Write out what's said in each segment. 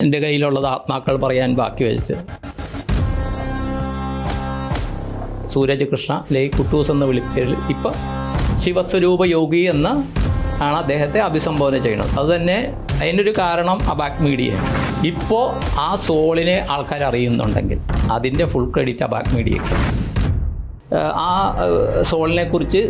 എൻ്റെ കയ്യിലുള്ളത് ആത്മാക്കൾ പറയാൻ ബാക്കി വെച്ച് സൂരജ് കൃഷ്ണ ലേ കുട്ടൂസ് എന്ന വിളിപ്പേരിൽ ഇപ്പം ശിവസ്വരൂപ യോഗി എന്ന ആണ് അദ്ദേഹത്തെ അഭിസംബോധന ചെയ്യുന്നത്. അതുതന്നെ അതിനൊരു കാരണം അബാക് മീഡിയയാണ്. ഇപ്പോൾ ആ സോളിനെ ആൾക്കാർ അറിയുന്നുണ്ടെങ്കിൽ അതിൻ്റെ ഫുൾ ക്രെഡിറ്റ് അബാക് മീഡിയയ്ക്ക്. ആ സോളിനെ കുറിച്ച്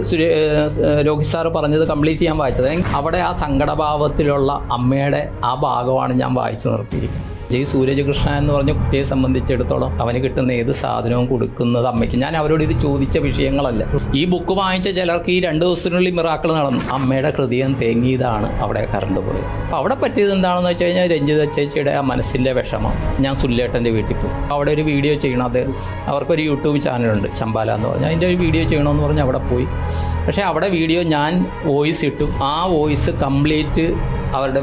രോഹിത് സാറ് പറഞ്ഞത് കംപ്ലീറ്റ് ചെയ്യാൻ വായിച്ചത്. അവിടെ ആ സങ്കടഭാവത്തിലുള്ള അമ്മയുടെ ആ ഭാഗമാണ് ഞാൻ വായിച്ചു നിർത്തിയിരിക്കുന്നത്. ഈ സൂരജ് കൃഷ്ണ എന്ന് പറഞ്ഞ കുട്ടിയെ സംബന്ധിച്ചിടത്തോളം അവന് കിട്ടുന്ന ഏത് സാധനവും കൊടുക്കുന്നത് അമ്മയ്ക്ക്. ഞാൻ അവരോട് ഇത് ചോദിച്ച വിഷയങ്ങളല്ല. ഈ ബുക്ക് വാങ്ങിച്ച ചിലർക്ക് ഈ 2 ദിവസത്തിനുള്ളിൽ മിറാക്കിൾ നടന്നു. അമ്മയുടെ ഹൃദയം തേങ്ങിയതാണ് അവിടെ കറണ്ട് പോയത്. അപ്പോൾ അവിടെ പറ്റിയത് എന്താണെന്ന് വെച്ച് കഴിഞ്ഞാൽ രഞ്ജിത ചേച്ചിയുടെ ആ മനസ്സിൻ്റെ വിഷമം. ഞാൻ സുല്ലേട്ടൻ്റെ വീട്ടിൽ പോയി അവിടെ ഒരു വീഡിയോ ചെയ്യണം. അത് അവർക്കൊരു യൂട്യൂബ് ചാനലുണ്ട് ശമ്പാല എന്ന് പറഞ്ഞാൽ. അതിൻ്റെ ഒരു വീഡിയോ ചെയ്യണമെന്ന് പറഞ്ഞ് അവിടെ പോയി. പക്ഷേ അവിടെ വീഡിയോ ഞാൻ വോയിസ് ഇട്ടു. ആ വോയിസ് കംപ്ലീറ്റ് അവരുടെ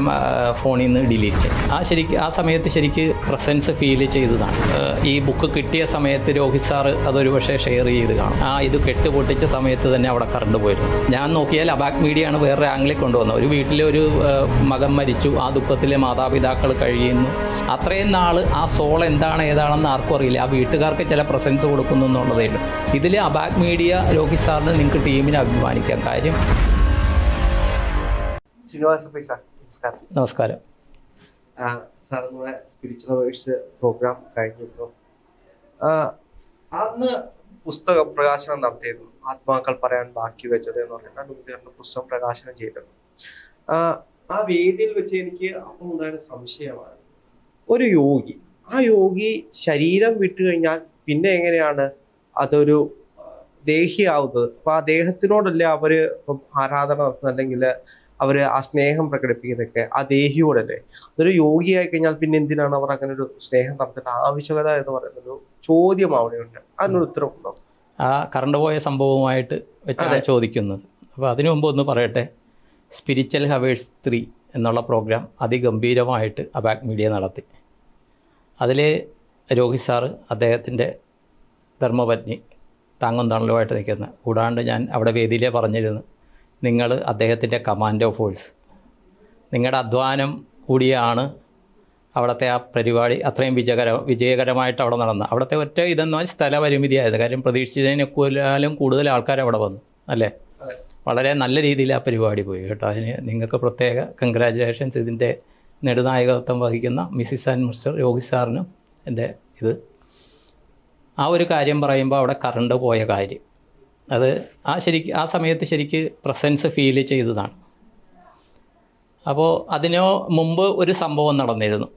ഫോണിൽ നിന്ന് ഡിലീറ്റ് ചെയ്യും. ആ സമയത്ത് ശരിക്ക് പ്രസൻസ് ഫീൽ ചെയ്തതാണ്. ഈ ബുക്ക് കിട്ടിയ സമയത്ത് രോഹിത് സാറ് അതൊരു പക്ഷേ ഷെയർ ചെയ്ത് കാണും. ഇത് കെട്ടുപൊട്ടിച്ച സമയത്ത് തന്നെ അവിടെ കറണ്ട് പോയിരുന്നു. ഞാൻ നോക്കിയാൽ അബാക് മീഡിയയാണ് വേറൊരു ആംഗിളിൽ കൊണ്ടുവന്നത്. ഒരു വീട്ടിലെ ഒരു മകൻ മരിച്ചു, ആ ദുഃഖത്തിലെ മാതാപിതാക്കൾ കഴിയുന്നു. അത്രയും നാൾ ആ സോൾ എന്താണ് ഏതാണെന്ന് ആർക്കും അറിയില്ല. ആ വീട്ടുകാർക്ക് ചില പ്രസൻസ് കൊടുക്കുന്നു എന്നുള്ളതേ ഉള്ളൂ. ഇതിൽ അബാക് മീഡിയ രോഹിത് സാറിന് നിങ്ങൾക്ക് ടീമിനെ അഭിമാനിക്കാം. കാര്യം നമസ്കാരം സാർ, നമ്മുടെ സ്പിരിച്വൽ അവേഴ്സ് പ്രോഗ്രാം കഴിഞ്ഞിരുന്നു. അന്ന് പുസ്തക പ്രകാശനം നടത്തിയിരുന്നു. ആത്മാക്കൾ പറയാൻ ബാക്കി വെച്ചത് എന്ന് പറഞ്ഞിട്ട് പുസ്തകം പ്രകാശനം ചെയ്തിരുന്നു. ആ വേദിയിൽ വെച്ച് എനിക്ക് അപ്പം ഉണ്ടായ സംശയമാണ്, ഒരു യോഗി, ആ യോഗി ശരീരം വിട്ടു കഴിഞ്ഞാൽ പിന്നെ എങ്ങനെയാണ് അതൊരു ദേഹിയാവുന്നത്? അപ്പൊ ആ ദേഹത്തിനോടല്ലേ അവര് ഇപ്പം ആരാധന നടത്തുന്നത്, അല്ലെങ്കിൽ അവര് ആ സ്നേഹം പ്രകടിപ്പിക്കുന്നതൊക്കെ ആ ദേഹിയോടല്ലേ? അതൊരു യോഗിയായി കഴിഞ്ഞാൽ പിന്നെ എന്തിനാണ് അവർ അങ്ങനെ ഒരു സ്നേഹം നടത്തേണ്ട ആവശ്യകത എന്ന് പറയുന്നൊരു ചോദ്യം അവിടെയുണ്ട്. അതിനൊരു ഉത്തരവുണ്ടോ? ആ കറണ്ട് പോയ സംഭവവുമായിട്ട് വെച്ചാണ് ചോദിക്കുന്നത്. അപ്പോൾ അതിനു മുമ്പ് ഒന്ന് പറയട്ടെ, സ്പിരിച്വൽ ഹവേഴ്സ് 3 എന്നുള്ള പ്രോഗ്രാം അതിഗംഭീരമായിട്ട് അബാക് മീഡിയ നടത്തി. അതിൽ രോഹിത് സാറ് അദ്ദേഹത്തിൻ്റെ ധർമ്മപത്നി താങ്ങും തണലുമായിട്ട് നിൽക്കുന്ന, കൂടാണ്ട് ഞാൻ അവിടെ വേദിയിലേ പറഞ്ഞിരുന്നു, നിങ്ങൾ അദ്ദേഹത്തിൻ്റെ കമാൻഡോ ഫോഴ്സ്, നിങ്ങളുടെ അധ്വാനം കൂടിയാണ് അവിടുത്തെ ആ പരിപാടി അത്രയും വിജയകരമായിട്ട് അവിടെ നടന്നു. അവിടുത്തെ ഒറ്റ ഇതെന്ന് പറഞ്ഞാൽ സ്ഥലപരിമിതിയായത്. കാര്യം പ്രതീക്ഷിച്ചതിനേക്കാളും കൂടുതൽ ആൾക്കാർ അവിടെ വന്നു അല്ലേ. വളരെ നല്ല രീതിയിൽ ആ പരിപാടി പോയി കേട്ടോ. അതിന് നിങ്ങൾക്ക് പ്രത്യേക കൺഗ്രാജുലേഷൻസ്. ഇതിൻ്റെ നെടുനായകത്വം വഹിക്കുന്ന മിസ്സിസ് ആൻഡ് മിസ്റ്റർ രോഹിത് സാറിനും എൻ്റെ ഇത്. ആ ഒരു കാര്യം പറയുമ്പോൾ അവിടെ കറണ്ട് പോയ കാര്യം, അത് ആ സമയത്ത് ശരിക്ക് പ്രസൻസ് ഫീൽ ചെയ്തതാണ്. അപ്പോൾ അതിനു മുമ്പ് ഒരു സംഭവം നടന്നിരുന്നു.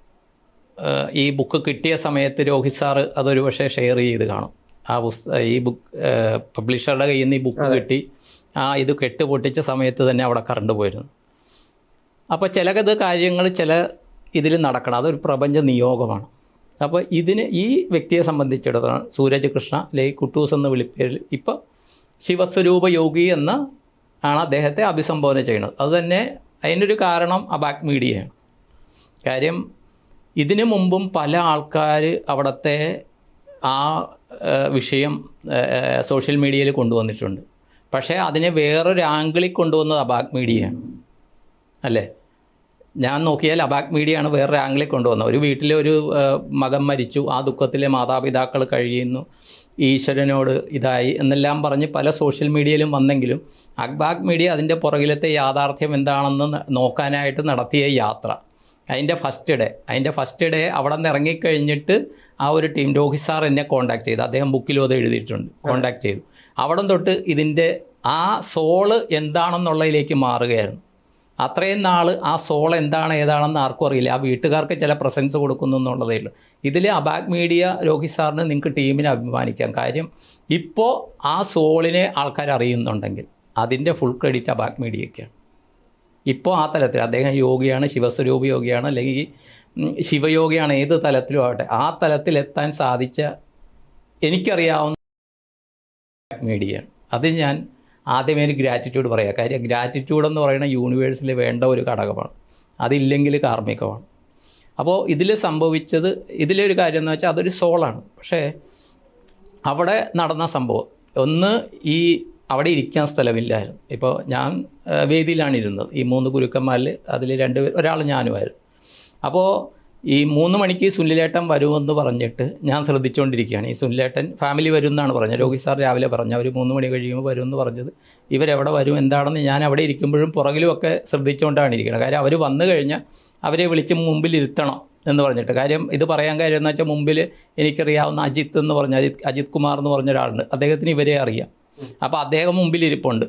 ഈ ബുക്ക് കിട്ടിയ സമയത്ത് രോഹിത് സാറ് അതൊരു പക്ഷേ ഷെയർ ചെയ്ത് കാണും. ഈ ബുക്ക് പബ്ലിഷറുടെ കയ്യിൽ നിന്ന് ഈ ബുക്ക് കിട്ടി, ഇത് കെട്ടുപൊട്ടിച്ച സമയത്ത് തന്നെ അവിടെ കറണ്ട് പോയിരുന്നു. അപ്പോൾ ചില കാര്യങ്ങൾ ചില ഇതിൽ നടക്കണം. അതൊരു പ്രപഞ്ച നിയോഗമാണ്. അപ്പോൾ ഈ വ്യക്തിയെ സംബന്ധിച്ചിടത്തോളം സൂരജ് കൃഷ്ണ ലേ കുട്ടൂസ് എന്ന വിളിപ്പേരിൽ ഇപ്പോൾ ശിവസ്വരൂപ യോഗി എന്ന ആണ് അദ്ദേഹത്തെ അഭിസംബോധന ചെയ്യുന്നത്. അതുതന്നെ അതിനൊരു കാരണം അബാക് മീഡിയയാണ്. കാര്യം ഇതിനു മുമ്പും പല ആൾക്കാർ അവിടുത്തെ ആ വിഷയം സോഷ്യൽ മീഡിയയിൽ കൊണ്ടുവന്നിട്ടുണ്ട്. പക്ഷേ അതിനെ വേറൊരു ആംഗിളിൽ കൊണ്ടുവന്നത് അബാക് മീഡിയയാണ് അല്ലേ. ഞാൻ നോക്കിയാൽ അബാക് മീഡിയയാണ് വേറൊരു ആംഗിളിൽ കൊണ്ടുവന്നത്. ഒരു വീട്ടിലെ ഒരു മകൻ മരിച്ചു, ആ ദുഃഖത്തിലെ മാതാപിതാക്കൾ കഴിയുന്നു, ഈശ്വരനോട് ഇതായി എന്നെല്ലാം പറഞ്ഞ് പല സോഷ്യൽ മീഡിയയിലും വന്നെങ്കിലും അബാക് മീഡിയ അതിൻ്റെ പുറകിലത്തെ യാഥാർത്ഥ്യം എന്താണെന്ന് നോക്കാനായിട്ട് നടത്തിയ യാത്ര. അതിൻ്റെ ഫസ്റ്റ് ഡേ അവിടെ നിന്ന് ഇറങ്ങിക്കഴിഞ്ഞിട്ട് ആ ഒരു ടീം രോഹിത് സാർ എന്നെ കോൺടാക്ട് ചെയ്തു. അദ്ദേഹം ബുക്കിലും അത് എഴുതിയിട്ടുണ്ട്. കോൺടാക്ട് ചെയ്തു. അവിടെ തൊട്ട് ഇതിൻ്റെ ആ സോള് എന്താണെന്നുള്ളതിലേക്ക് മാറുകയായിരുന്നു. അത്രയും നാൾ ആ സോൾ എന്താണ് ഏതാണെന്ന് ആർക്കും അറിയില്ല. ആ വീട്ടുകാർക്ക് ചില പ്രസൻസ് കൊടുക്കുന്നു എന്നുള്ളതേ ഉള്ളൂ. ഇതിൽ അബാക് മീഡിയ രോഹിത് സാറിന് നിങ്ങൾക്ക് ടീമിനെ അഭിമാനിക്കാം. കാര്യം ഇപ്പോൾ ആ സോളിനെ ആൾക്കാർ അറിയുന്നുണ്ടെങ്കിൽ അതിൻ്റെ ഫുൾ ക്രെഡിറ്റ് അബാക് മീഡിയയ്ക്കാണ്. ഇപ്പോൾ ആ തലത്തിൽ അദ്ദേഹം യോഗിയാണ്, ശിവസ്വരൂപ യോഗിയാണ്, അല്ലെങ്കിൽ ശിവയോഗിയാണ്, ഏത് തലത്തിലും ആവട്ടെ ആ തലത്തിലെത്താൻ സാധിച്ച എനിക്കറിയാവുന്ന മീഡിയയാണ്. അത് ഞാൻ ആദ്യമേ ഒരു ഗ്രാറ്റിറ്റ്യൂഡ് പറയാം. കാര്യം ഗ്രാറ്റിറ്റ്യൂഡ് എന്ന് പറയുന്ന യൂണിവേഴ്സിൽ വേണ്ട ഒരു ഘടകമാണ്. അതില്ലെങ്കിൽ കാർമ്മികമാണ്. അപ്പോൾ ഇതിൽ സംഭവിച്ചത്, ഇതിലൊരു കാര്യം എന്ന് വെച്ചാൽ അതൊരു സോളാണ്. പക്ഷേ അവിടെ നടന്ന സംഭവം ഒന്ന്, അവിടെ ഇരിക്കാൻ സ്ഥലമില്ലായിരുന്നു. ഇപ്പോൾ ഞാൻ വേദിയിലാണ് ഇരുന്നത്. ഈ 3 ഗുരുക്കന്മാരിൽ അതിൽ 2 പേർ, ഒരാൾ ഞാനുമായിരുന്നു. അപ്പോൾ ഈ 3 മണിക്ക് സുനിലേട്ടൻ വരുമെന്ന് പറഞ്ഞിട്ട് ഞാൻ ശ്രദ്ധിച്ചുകൊണ്ടിരിക്കുകയാണ്. ഈ സുനിലേട്ടൻ ഫാമിലി വരും എന്നാണ് പറഞ്ഞത്. രോഹിത് സാർ രാവിലെ പറഞ്ഞു അവർ 3 മണി കഴിയുമ്പോൾ വരുമെന്ന് പറഞ്ഞത്. ഇവരെവിടെ വരും എന്താണെന്ന് ഞാൻ അവിടെ ഇരിക്കുമ്പോഴും പുറകിലുമൊക്കെ ശ്രദ്ധിച്ചുകൊണ്ടാണ് ഇരിക്കുന്നത്. കാര്യം അവർ വന്നു കഴിഞ്ഞാൽ അവരെ വിളിച്ച് മുമ്പിൽ ഇരുത്തണം എന്ന് പറഞ്ഞിട്ട്. കാര്യം ഇത് പറയാൻ കാര്യം എന്ന് വെച്ചാൽ മുമ്പിൽ എനിക്കറിയാവുന്ന അജിത്ത് എന്ന് പറഞ്ഞ അജിത് കുമാർ എന്ന് പറഞ്ഞ ഒരാളുണ്ട്. അദ്ദേഹത്തിന് ഇവരെ അറിയാം. അപ്പോൾ അദ്ദേഹം മുമ്പിൽ ഇരിപ്പുണ്ട്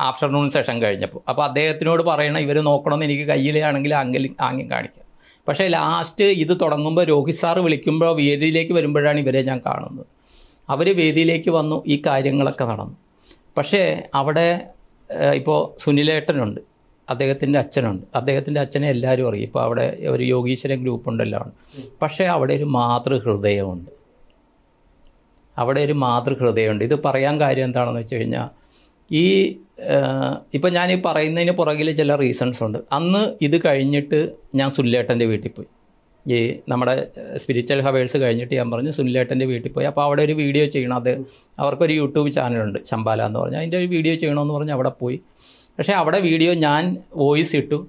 ആഫ്റ്റർനൂൺ സെഷൻ കഴിഞ്ഞപ്പോൾ. അപ്പോൾ അദ്ദേഹത്തിനോട് പറയണം ഇവർ നോക്കണമെന്ന് എനിക്ക് കയ്യിലാണെങ്കിൽ ആംഗ്യം കാണിക്കാം. പക്ഷേ ലാസ്റ്റ് ഇത് തുടങ്ങുമ്പോൾ രോഹിത് സാറ് വിളിക്കുമ്പോൾ വേദിയിലേക്ക് വരുമ്പോഴാണ് ഇവരെ ഞാൻ കാണുന്നത്. അവർ വേദിയിലേക്ക് വന്നു, ഈ കാര്യങ്ങളൊക്കെ നടന്നു. പക്ഷേ അവിടെ ഇപ്പോൾ സുനിലേട്ടനുണ്ട്, അദ്ദേഹത്തിൻ്റെ അച്ഛനുണ്ട്. അദ്ദേഹത്തിൻ്റെ അച്ഛനെ എല്ലാവരും അറിയും. ഇപ്പോൾ അവിടെ ഒരു യോഗീശ്വരൻ ഗ്രൂപ്പുണ്ടെല്ലാം ഉണ്ട്. പക്ഷേ അവിടെ ഒരു മാതൃഹൃദയമുണ്ട്. അവിടെ ഒരു മാതൃഹൃദയമുണ്ട്. ഇത് പറയാൻ കാര്യം എന്താണെന്ന് വെച്ച് കഴിഞ്ഞാൽ ഇപ്പം ഞാൻ ഈ പറയുന്നതിന് പുറകിൽ ചില റീസൺസ് ഉണ്ട്. അന്ന് ഇത് കഴിഞ്ഞിട്ട് ഞാൻ സുനിലേട്ടൻ്റെ വീട്ടിൽ പോയി. ഈ നമ്മുടെ സ്പിരിച്വൽ ഹവേഴ്സ് കഴിഞ്ഞിട്ട് ഞാൻ പറഞ്ഞു സുനിലേട്ടൻ്റെ വീട്ടിൽ പോയി. അപ്പോൾ അവിടെ ഒരു വീഡിയോ ചെയ്യണം. അത് അവർക്കൊരു യൂട്യൂബ് ചാനലുണ്ട് ശമ്പാല എന്ന് പറഞ്ഞാൽ. അതിൻ്റെ ഒരു വീഡിയോ ചെയ്യണമെന്ന് പറഞ്ഞ് അവിടെ പോയി. പക്ഷേ അവിടെ വീഡിയോ ഞാൻ വോയിസ് ഇട്ടു,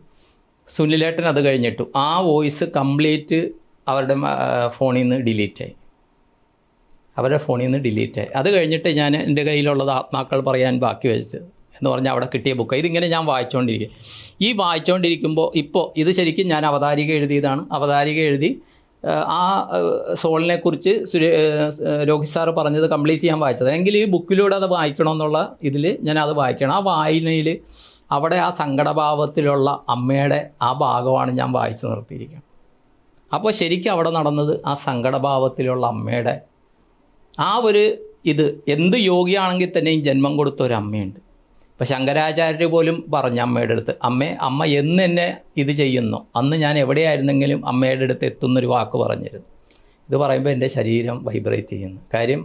സുനിലേട്ടൻ അത് കഴിഞ്ഞിട്ടു. ആ വോയിസ് കംപ്ലീറ്റ് അവരുടെ ഫോണിൽ നിന്ന് ഡിലീറ്റായി. അവരുടെ ഫോണിൽ നിന്ന് ഡിലീറ്റായി. അത് കഴിഞ്ഞിട്ട് ഞാൻ എൻ്റെ കയ്യിലുള്ളത് ആത്മാക്കൾ പറയാൻ ബാക്കി വെച്ചത് എന്ന് പറഞ്ഞാൽ അവിടെ കിട്ടിയ ബുക്ക്. ഇതിങ്ങനെ ഞാൻ വായിച്ചുകൊണ്ടിരിക്കും. ഈ വായിച്ചുകൊണ്ടിരിക്കുമ്പോൾ ഇപ്പോൾ ഇത് ശരിക്കും ഞാൻ അവതാരിക എഴുതിയതാണ്. അവതാരിക എഴുതി ആ സോളിനെ കുറിച്ച് രോഹിത് സാറ് പറഞ്ഞത് കംപ്ലീറ്റ് ഞാൻ വായിച്ചത്. എങ്കിൽ ഈ ബുക്കിലൂടെ അത് വായിക്കണമെന്നുള്ള ഇതിൽ ഞാൻ അത് വായിക്കണം. ആ വായനയിൽ അവിടെ ആ സങ്കടഭാവത്തിലുള്ള അമ്മയുടെ ആ ഭാഗമാണ് ഞാൻ വായിച്ച് നിർത്തിയിരിക്കുന്നത്. അപ്പോൾ ശരിക്കും അവിടെ നടന്നത് ആ സങ്കടഭാവത്തിലുള്ള അമ്മയുടെ ആ ഒരു ഇത്. എന്ത് യോഗിയാണെങ്കിൽ തന്നെയും ജന്മം കൊടുത്ത ഒരു അമ്മയുണ്ട്. ഇപ്പോൾ ശങ്കരാചാര്യർ പോലും പറഞ്ഞ അമ്മയുടെ അടുത്ത്, അമ്മ എന്ന് എന്നെ ഇത് ചെയ്യുന്നു അന്ന് ഞാൻ എവിടെയായിരുന്നെങ്കിലും അമ്മയുടെ അടുത്ത് എത്തുന്നൊരു വാക്ക് പറഞ്ഞിരുന്നു. ഇത് പറയുമ്പോൾ എൻ്റെ ശരീരം വൈബ്രേറ്റ് ചെയ്യുന്നു. കാര്യം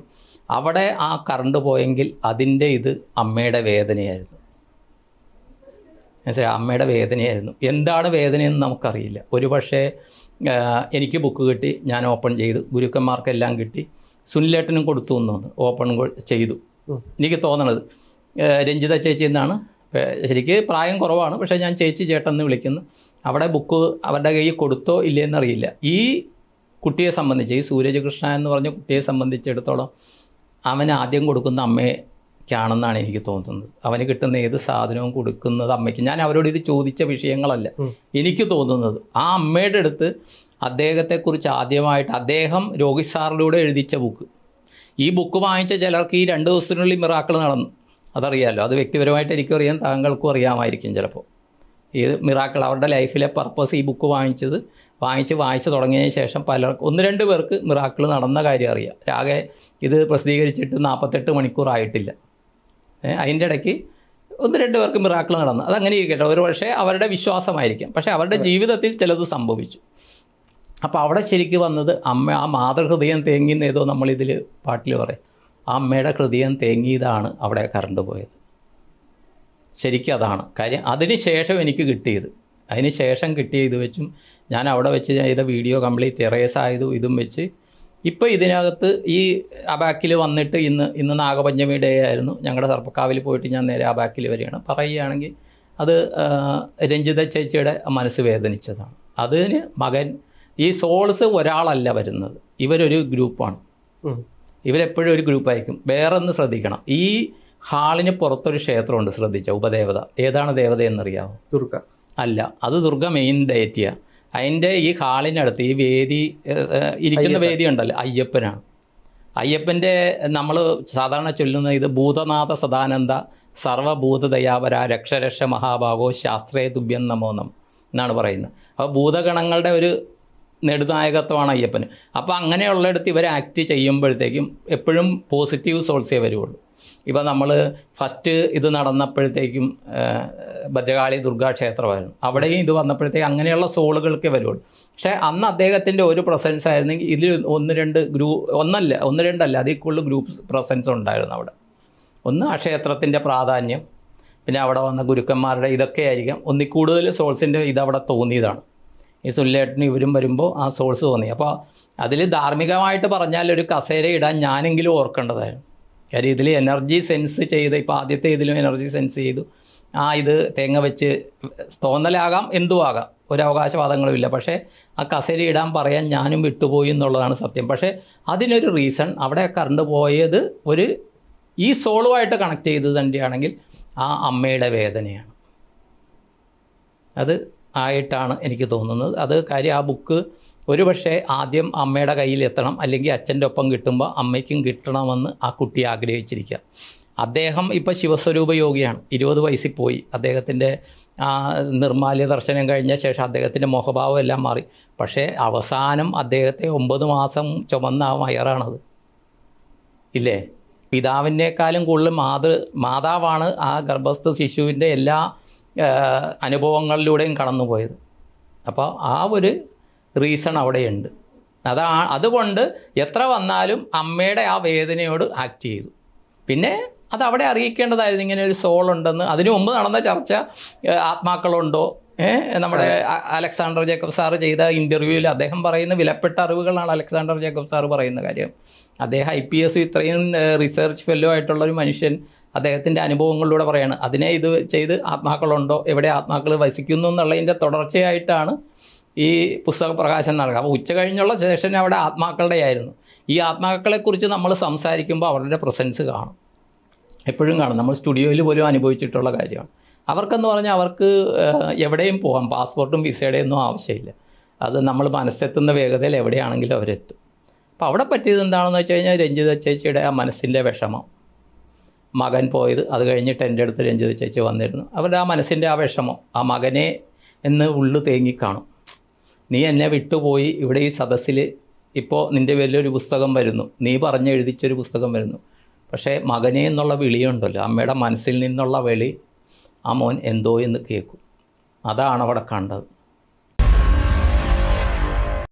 അവിടെ ആ കറണ്ട് പോയെങ്കിൽ അതിൻ്റെ ഇത് അമ്മയുടെ വേദനയായിരുന്നു. മനസ്സിലായി? അമ്മയുടെ വേദനയായിരുന്നു. എന്താണ് വേദനയെന്ന് നമുക്കറിയില്ല. ഒരു പക്ഷേ എനിക്ക് ബുക്ക് കിട്ടി, ഞാൻ ഓപ്പൺ ചെയ്തു, ഗുരുക്കന്മാർക്കെല്ലാം കിട്ടി, സുനിലേട്ടനും കൊടുത്തു എന്ന് തോന്നുന്നു, ഓപ്പൺ ചെയ്തു. എനിക്ക് തോന്നണത് രഞ്ജിത ചേച്ചി എന്നാണ്. ശരിക്ക് പ്രായം കുറവാണ്, പക്ഷേ ഞാൻ ചേച്ചി ചേട്ടൻ വിളിക്കുന്നു. അവിടെ ബുക്ക് അവരുടെ കയ്യിൽ കൊടുത്തോ ഇല്ലയെന്നറിയില്ല. ഈ കുട്ടിയെ സംബന്ധിച്ച്, ഈ സൂരജ് കൃഷ്ണ എന്ന് പറഞ്ഞ കുട്ടിയെ സംബന്ധിച്ചിടത്തോളം അവൻ ആദ്യം കൊടുക്കുന്ന അമ്മയ്ക്കാണെന്നാണ് എനിക്ക് തോന്നുന്നത്. അവന് കിട്ടുന്ന ഏത് സാധനവും കൊടുക്കുന്നത് അമ്മയ്ക്ക്. ഞാൻ അവരോട് ഇത് ചോദിച്ച വിഷയങ്ങളല്ല, എനിക്ക് തോന്നുന്നത് ആ അമ്മയുടെ അടുത്ത് അദ്ദേഹത്തെക്കുറിച്ച് ആദ്യമായിട്ട് അദ്ദേഹം രോഹിത് സാറിലൂടെ എഴുതിച്ച ബുക്ക്. ഈ ബുക്ക് വാങ്ങിച്ച ചിലർക്ക് ഈ 2 ദിവസത്തിനുള്ളിൽ മിറാക്കിൾ നടന്നു. അതറിയാമല്ലോ. അത് വ്യക്തിപരമായിട്ട് എനിക്കും അറിയാം, താങ്കൾക്കും അറിയാമായിരിക്കും ചിലപ്പോൾ. ഈ മിറാക്കിൾ അവരുടെ ലൈഫിലെ പർപ്പസ് ഈ ബുക്ക് വായിച്ച് തുടങ്ങിയതിന് ശേഷം പലർക്കും 1-2 പേർക്ക് മിറാക്കിൾ നടന്ന കാര്യം അറിയാം. ആകെ ഇത് പ്രസിദ്ധീകരിച്ചിട്ട് 48 മണിക്കൂറായിട്ടില്ല. അതിൻ്റെ ഇടയ്ക്ക് 1-2 പേർക്ക് മിറാക്കിൾ നടന്നു. അതങ്ങനെ ഇരിക്കട്ടെ, ഒരു പക്ഷേ അവരുടെ വിശ്വാസമായിരിക്കാം. പക്ഷേ അവരുടെ ജീവിതത്തിൽ ചിലത് സംഭവിച്ചു. അപ്പോൾ അവിടെ ശരിക്കും വന്നത് അമ്മ, ആ മാതൃഹൃദയം തേങ്ങിയെന്ന് ഏതോ നമ്മളിതിൽ പാട്ടിൽ പറയും. ആ അമ്മയുടെ ഹൃദയം തേങ്ങിയതാണ് അവിടെ കറണ്ട് പോയത്. ശരിക്കും അതാണ് കാര്യം. അതിന് ശേഷം എനിക്ക് കിട്ടിയത്, അതിന് ശേഷം കിട്ടിയ ഇത് വെച്ചും ഞാൻ അവിടെ വെച്ച് ചെയ്ത വീഡിയോ കംപ്ലീറ്റ് എറേസ് ആയതും ഇതും വെച്ച് ഇപ്പോൾ ഇതിനകത്ത് ഈ അബാക്കിൽ വന്നിട്ട് ഇന്ന് നാഗപഞ്ചമി ഡേ ആയിരുന്നു. ഞങ്ങളുടെ സർപ്പക്കാവിൽ പോയിട്ട് ഞാൻ നേരെ അബാക്കിൽ വരികയാണ്. പറയുകയാണെങ്കിൽ അത് രഞ്ജിത ചേച്ചിയുടെ മനസ്സ് വേദനിച്ചതാണ്. അതിന് മകൻ, ഈ സോൾസ് ഒരാളല്ല വരുന്നത്, ഇവരൊരു ഗ്രൂപ്പാണ്. ഇവരെപ്പോഴും ഒരു ഗ്രൂപ്പായിരിക്കും. വേറൊന്ന് ശ്രദ്ധിക്കണം, ഈ ഹാളിന് പുറത്തൊരു ക്ഷേത്രമുണ്ട്, ശ്രദ്ധിച്ച ഉപദേവത. ഏതാണ് ദേവത എന്നറിയാമോ? ദുർഗ അല്ല, അത് ദുർഗ മെയിൻ ഡേറ്റിയാണ്. അതിൻ്റെ ഈ ഹാളിനടുത്ത് ഈ വേദി ഇരിക്കുന്ന വേദി ഉണ്ടല്ലോ, അയ്യപ്പനാണ്. അയ്യപ്പൻ്റെ നമ്മൾ സാധാരണ ചൊല്ലുന്ന ഇത് ഭൂതനാഥ സദാനന്ദ സർവഭൂതദയാപര രക്ഷരക്ഷ മഹാഭാഗോ ശാസ്ത്രേ തുഭ്യം നമോ നം എന്നാണ് പറയുന്നത്. അപ്പോൾ ഭൂതഗണങ്ങളുടെ ഒരു നെടുനായകത്വമാണ് അയ്യപ്പന്. അപ്പോൾ അങ്ങനെയുള്ളിടത്ത് ഇവർ ആക്ട് ചെയ്യുമ്പോഴത്തേക്കും എപ്പോഴും പോസിറ്റീവ് സോൾസേ വരുള്ളൂ. ഇപ്പോൾ നമ്മൾ ഫസ്റ്റ് ഇത് നടന്നപ്പോഴത്തേക്കും ഭദ്രകാളി ദുർഗാ ക്ഷേത്രമായിരുന്നു, അവിടെയും ഇത് വന്നപ്പോഴത്തേക്കും അങ്ങനെയുള്ള സോളുകൾക്കേ വരുള്ളൂ. പക്ഷേ അന്ന് അദ്ദേഹത്തിൻ്റെ ഒരു പ്രസൻസ് ആയിരുന്നെങ്കിൽ ഇതിൽ 1-2 അതിൽ കൂടുതൽ ഗ്രൂപ്പ് പ്രസൻസ് ഉണ്ടായിരുന്നു അവിടെ. ഒന്ന് ആ ക്ഷേത്രത്തിൻ്റെ പ്രാധാന്യം, പിന്നെ അവിടെ വന്ന ഗുരുക്കന്മാരുടെ ഇതൊക്കെ ആയിരിക്കാം. ഒന്നിൽ കൂടുതൽ സോൾസിൻ്റെ ഇതവിടെ തോന്നിയതാണ്. ഈ സുനിലേട്ടന് ഇവരും വരുമ്പോൾ ആ സോഴ്സ് തോന്നി. അപ്പോൾ അതിൽ ധാർമ്മികമായിട്ട് പറഞ്ഞാൽ ഒരു കസേര ഇടാൻ ഞാനെങ്കിലും ഓർക്കേണ്ടതായിരുന്നു. കാര്യം ഇതിൽ എനർജി സെൻസ് ചെയ്ത്, ഇപ്പോൾ ആദ്യത്തെ ഇതിലും എനർജി സെൻസ് ചെയ്തു. ഇത് തേങ്ങ വെച്ച് തോന്നലാകാം, എന്തുമാകാം, ഒരു അവകാശവാദങ്ങളും ഇല്ല. പക്ഷേ ആ കസേര ഇടാൻ പറയാൻ ഞാനും വിട്ടുപോയി എന്നുള്ളതാണ് സത്യം. പക്ഷേ അതിനൊരു റീസൺ, അവിടെ കറണ്ട് പോയത് ഈ സോളുമായിട്ട് കണക്ട് ചെയ്ത് തന്നെയാണെങ്കിൽ ആ അമ്മയുടെ വേദനയാണ്. അത് ആയിട്ടാണ് എനിക്ക് തോന്നുന്നത്. അത് കാര്യം ആ ബുക്ക് ഒരുപക്ഷെ ആദ്യം അമ്മയുടെ കയ്യിൽ എത്തണം, അല്ലെങ്കിൽ അച്ഛൻ്റെ ഒപ്പം കിട്ടുമ്പോൾ അമ്മയ്ക്കും കിട്ടണമെന്ന് ആ കുട്ടി ആഗ്രഹിച്ചിരിക്കുക. അദ്ദേഹം ഇപ്പോൾ ശിവസ്വരൂപ യോഗിയാണ്, 20 വയസ്സിൽ പോയി. അദ്ദേഹത്തിൻ്റെ നിർമ്മാല്യ ദർശനം കഴിഞ്ഞ ശേഷം അദ്ദേഹത്തിൻ്റെ മുഖഭാവം എല്ലാം മാറി. പക്ഷേ അവസാനം അദ്ദേഹത്തെ 9 മാസം ചുമന്ന ആ വയറാണത്, ഇല്ലേ? പിതാവിനേക്കാളും കൂടുതൽ മാതാവാണ് ആ ഗർഭസ്ഥ ശിശുവിൻ്റെ എല്ലാ അനുഭവങ്ങളിലൂടെയും കടന്നുപോയത്. അപ്പോൾ ആ ഒരു റീസൺ അവിടെയുണ്ട്. അതുകൊണ്ട് എത്ര വന്നാലും അമ്മയുടെ ആ വേദനയോട് ആക്ട് ചെയ്തു. പിന്നെ അത് അവിടെ അറിയിക്കേണ്ടതായിരുന്നു, ഇങ്ങനെ ഒരു സോൾ ഉണ്ടെന്ന്. അതിനു മുമ്പ് നടന്ന ചർച്ച ആത്മാക്കളുണ്ടോ, നമ്മുടെ അലക്സാണ്ടർ ജേക്കബ് സാറ് ചെയ്ത ഇൻ്റർവ്യൂവിൽ അദ്ദേഹം പറയുന്ന വിലപ്പെട്ട അറിവുകളാണ് അലക്സാണ്ടർ ജേക്കബ് സാറ് പറയുന്ന കാര്യം. അദ്ദേഹം IPS ഇത്രയും റിസർച്ച് ഫെല്ലോ ആയിട്ടുള്ളൊരു മനുഷ്യൻ അദ്ദേഹത്തിൻ്റെ അനുഭവങ്ങളിലൂടെ പറയാണ്. അതിനെ ഇത് ചെയ്ത് ആത്മാക്കളുണ്ടോ, എവിടെ ആത്മാക്കൾ വസിക്കുന്നു എന്നുള്ളതിൻ്റെ തുടർച്ചയായിട്ടാണ് ഈ പുസ്തക പ്രകാശനം നടക്കുക. അപ്പോൾ ഉച്ച കഴിഞ്ഞുള്ള സെഷൻ അവിടെ ആത്മാക്കളുടെ ആയിരുന്നു. ഈ ആത്മാക്കളെക്കുറിച്ച് നമ്മൾ സംസാരിക്കുമ്പോൾ അവരുടെ പ്രസൻസ് കാണും, എപ്പോഴും കാണും. നമ്മൾ സ്റ്റുഡിയോയിൽ പോലും അനുഭവിച്ചിട്ടുള്ള കാര്യമാണ്. അവർക്കെന്ന് പറഞ്ഞാൽ അവർക്ക് എവിടെയും പോകാം, പാസ്പോർട്ടും വിസയുടെയും ഒന്നും ആവശ്യമില്ല. അത് നമ്മൾ മനസ്സെത്തുന്ന വേഗതയിൽ എവിടെയാണെങ്കിലും അവരെത്തും. അപ്പോൾ അവിടെ പറ്റിയത് എന്താണെന്ന് വെച്ച് കഴിഞ്ഞാൽ രഞ്ജിത ചേച്ചിയുടെ ആ മനസ്സിൻ്റെ വിഷമം, മകൻ പോയത്, അത് കഴിഞ്ഞിട്ട് എൻ്റെ അടുത്ത് രഞ്ജിത ചേച്ചി വന്നിരുന്നു. അവരുടെ ആ മനസ്സിൻ്റെ ആ വിഷമം, ആ മകനെ എന്ന് ഉള്ളു തേങ്ങിക്കാണും. നീ എന്നെ വിട്ടുപോയി, ഇവിടെ ഈ സദസ്സിൽ ഇപ്പോൾ നിൻ്റെ പേരിലൊരു പുസ്തകം വരുന്നു, നീ പറഞ്ഞെഴുതിച്ചൊരു പുസ്തകം വരുന്നു. പക്ഷേ മകനെ എന്നുള്ള വിളിയുണ്ടല്ലോ, അമ്മയുടെ മനസ്സിൽ നിന്നുള്ള വിളി, ആ മോൻ എന്തോ എന്ന് കേൾക്കും. അതാണ് അവിടെ കണ്ടത്.